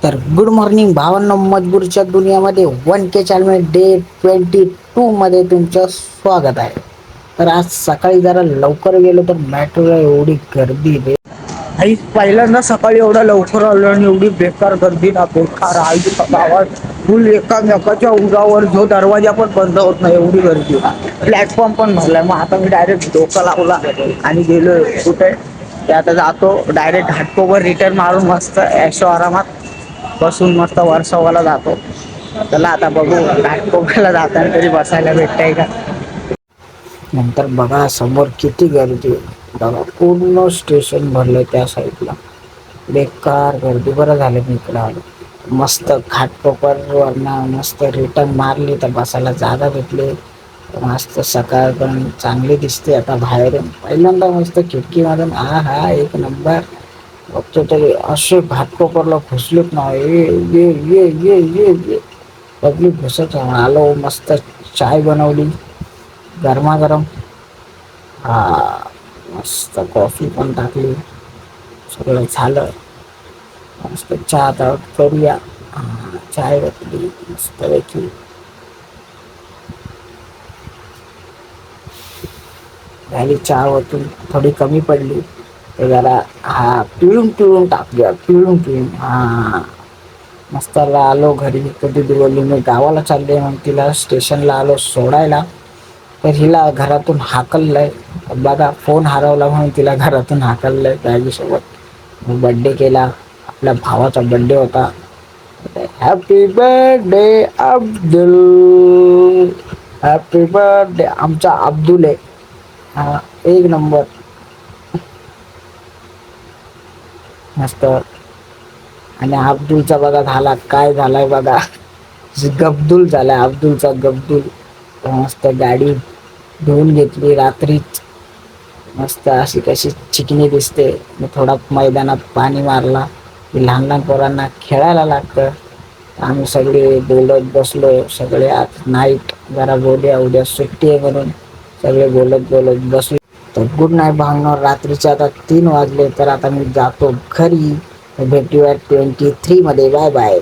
तर good morning भावांनो, मजबूरच्या दुनियामध्ये 1K channel day 22 मध्ये तुमचं स्वागत आहे. तर आज सकाळी जरा लवकर गेलो तर मेट्रोला एवढी गर्दी रे. आई पहिल्यांदा सकाळी एवढा लवकर आलो आणि एवढी बेकार गर्दी ना, बेकार आवाज फुल एकामेकाच्या उरावर, जो दरवाजा पण बंद होत नाही एवढी गर्दी. प्लॅटफॉर्म पण भरलाय. मग आता मी डायरेक्ट डोका लावला आणि गेलो कुठे ते आता जातो डायरेक्ट घाटकोपर रिटर्न मारून मस्त ऐशो आरामात बसून मस्त वर्सोवाला जातो. चला आता बघू घाटकोपरला जाताना तरी बसायला भेटतंय का. नंतर बघा समोर किती गर्दी बघा, पूर्ण स्टेशन भरलंय त्या साईडला. बेकार गर्दी. बरं झालं मी इकडे आलो. मस्त घाटकोपर वरनं मस्त रिटर्न मारली तर बसायला जागा भेटली. मस्त सकाळ पण चांगली दिसते आता बाहेरून. पहिल्यांदा मस्त खिडकीमधून हा एक नंबर बघतो तरी असे घाटकोपरला घुसलेत ना, ये पब्लिक घुसत आलो. मस्त चाय बनवली गरमागरम. हा मस्त कॉफी पण टाकली. सगळं झालं. मस्त चहा आता करूया. चाय घेतली मस्त पैकी. झाली चहा ओतून थोडी कमी पडली तर जरा पिळून टाकूया. मस्त आलो घरी. कधी बोलली मी गावाला चालले, मग तिला स्टेशनला आलो सोडायला. तर हिला घरातून हाकललंय. बघा फोन हरवला म्हणून तिला घरातून हाकललंय बॅगीसोबत. बड्डे केला. आपल्या भावाचा बड्डे होता. Happy birthday Abdul, happy birthday. आमचा अब्दुल आहे हा, एक नंबर मस्त. आणि अब्दुलचा बघा झाला काय झालाय बघा, गब्दुल झालाय अब्दुलचा गब्दुल. मस्त गाडी धुवून घेतली रात्रीच. मस्त अशी कशी चिकनी दिसते. मी थोडा मैदानात पाणी मारला. लहान लहान पोरांना खेळायला लागतं. आम्ही सगळे बोलत बसलो. सगळे आज नाईट जरा बोलूया, उद्या सुट्टी आहे म्हणून सगळे बोलत बसलो. तर गुड नाईट भावना. रात्रीचे आता 3 वाजले तर आता मी जातो घरी. भेटूया 23 मध्ये. Bye bye.